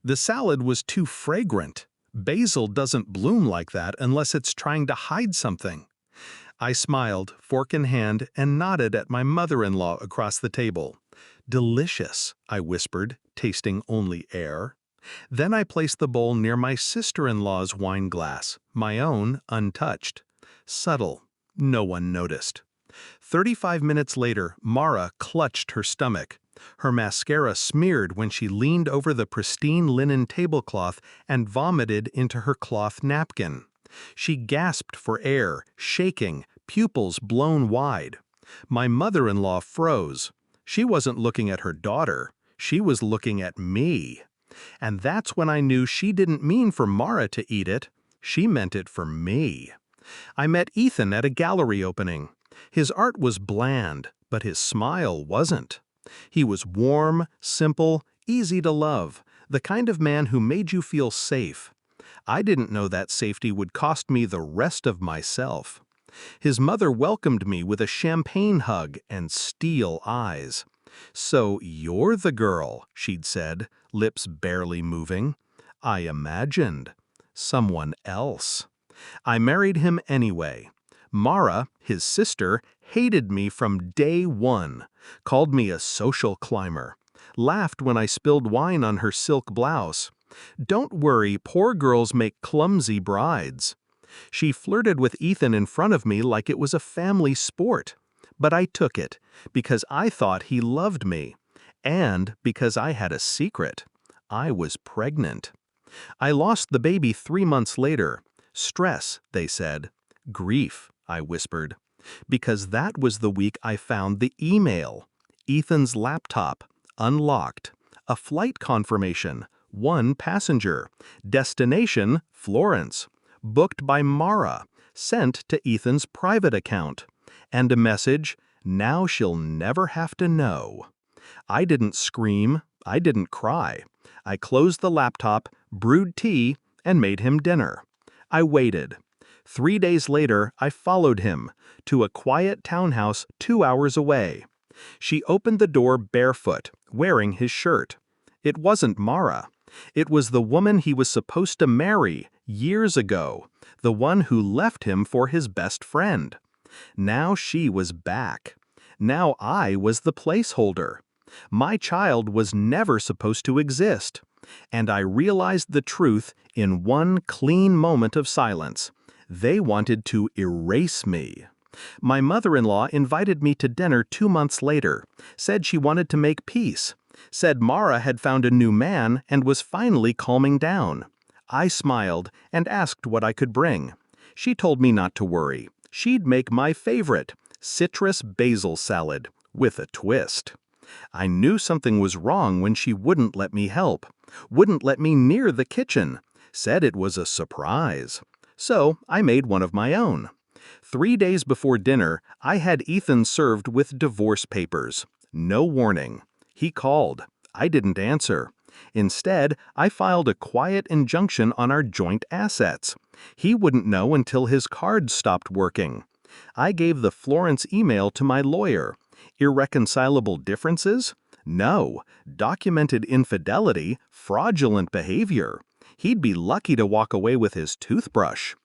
The salad was too fragrant. Basil doesn't bloom like that unless it's trying to hide something. I smiled, fork in hand, and nodded at my mother-in-law across the table. "Delicious," I whispered, tasting only air. Then I placed the bowl near my sister-in-law's wine glass, my own untouched. Subtle. No one noticed. 35 minutes later, Mara clutched her stomach. Her mascara smeared when she leaned over the pristine linen tablecloth and vomited into her cloth napkin. She gasped for air, shaking, pupils blown wide. My mother-in-law froze. She wasn't looking at her daughter. She was looking at me. And that's when I knew she didn't mean for Mara to eat it. She meant it for me. I met Ethan at a gallery opening. His art was bland, but his smile wasn't. He was warm, simple, easy to love, the kind of man who made you feel safe. I didn't know that safety would cost me the rest of myself. His mother welcomed me with a champagne hug and steel eyes. "So you're the girl," she'd said, lips barely moving. I imagined. Someone else. I married him anyway. Mara, his sister, hated me from day one, called me a social climber, laughed when I spilled wine on her silk blouse. "Don't worry, poor girls make clumsy brides." She flirted with Ethan in front of me like it was a family sport. But I took it, because I thought he loved me, and because I had a secret. I was pregnant. I lost the baby 3 months later. Stress, they said. Grief, I whispered. Because that was the week I found the email. Ethan's laptop, unlocked. A flight confirmation, 1 passenger. Destination, Florence. Booked by Mara, sent to Ethan's private account. And a message, "Now she'll never have to know." I didn't scream, I didn't cry. I closed the laptop, brewed tea, and made him dinner. I waited. 3 days later, I followed him to a quiet townhouse 2 hours away. She opened the door barefoot, wearing his shirt. It wasn't Mara. It was the woman he was supposed to marry years ago, the one who left him for his best friend. Now she was back. Now I was the placeholder. My child was never supposed to exist. And I realized the truth in one clean moment of silence. They wanted to erase me. My mother-in-law invited me to dinner 2 months later, said she wanted to make peace, said Mara had found a new man and was finally calming down. I smiled and asked what I could bring. She told me not to worry. She'd make my favorite, citrus basil salad, with a twist. I knew something was wrong when she wouldn't let me help, wouldn't let me near the kitchen, said it was a surprise. So I made one of my own. 3 days before dinner, I had Ethan served with divorce papers. No warning. He called. I didn't answer. Instead, I filed a quiet injunction on our joint assets. He wouldn't know until his card stopped working. I gave the Florence email to my lawyer. Irreconcilable differences? No. Documented infidelity, fraudulent behavior. He'd be lucky to walk away with his toothbrush.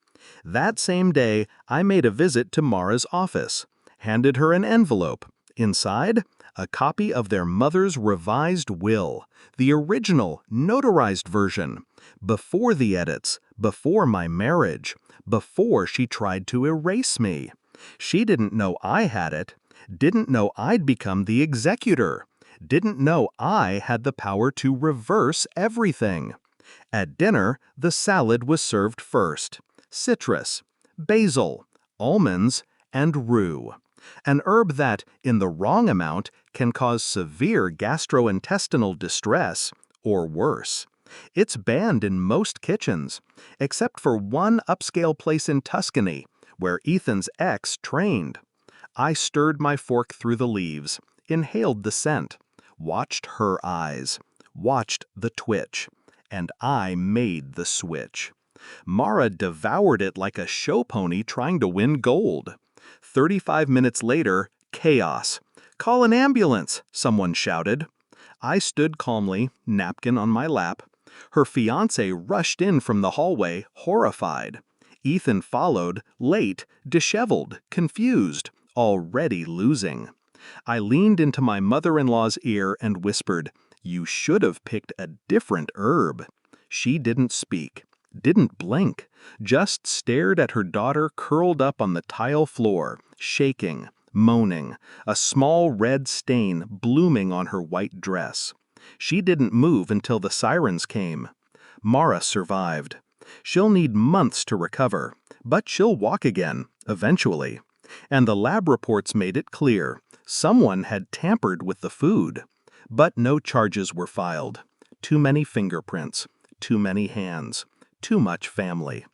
That same day, I made a visit to Mara's office, handed her an envelope. Inside, a copy of their mother's revised will, the original, notarized version, before the edits, before my marriage, before she tried to erase me. She didn't know I had it, didn't know I'd become the executor, didn't know I had the power to reverse everything. At dinner, the salad was served first. Citrus, basil, almonds, and rue. An herb that, in the wrong amount, can cause severe gastrointestinal distress, or worse. It's banned in most kitchens, except for one upscale place in Tuscany, where Ethan's ex trained. I stirred my fork through the leaves, inhaled the scent, watched her eyes, watched the twitch, and I made the switch. Mara devoured it like a show pony trying to win gold. 35 minutes later, chaos. "Call an ambulance," someone shouted. I stood calmly, napkin on my lap. Her fiancé rushed in from the hallway, horrified. Ethan followed, late, disheveled, confused, already losing. I leaned into my mother-in-law's ear and whispered, "You should have picked a different herb." She didn't speak, didn't blink, just stared at her daughter curled up on the tile floor, shaking, moaning, a small red stain blooming on her white dress. She didn't move until the sirens came. Mara survived. She'll need months to recover, but she'll walk again, eventually. And the lab reports made it clear. Someone had tampered with the food. But no charges were filed. Too many fingerprints, too many hands, too much family.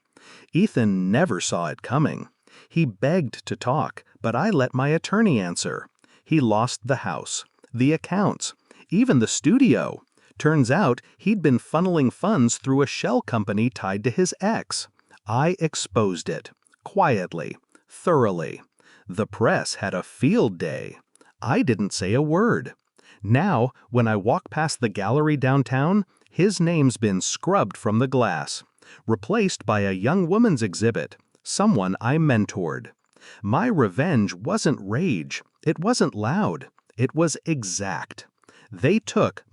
Ethan never saw it coming. He begged to talk, but I let my attorney answer. He lost the house, the accounts, even the studio. Turns out he'd been funneling funds through a shell company tied to his ex. I exposed it, quietly, thoroughly. The press had a field day. I didn't say a word. Now, when I walk past the gallery downtown, his name's been scrubbed from the glass, replaced by a young woman's exhibit, someone I mentored. My revenge wasn't rage. It wasn't loud. It was exact. They took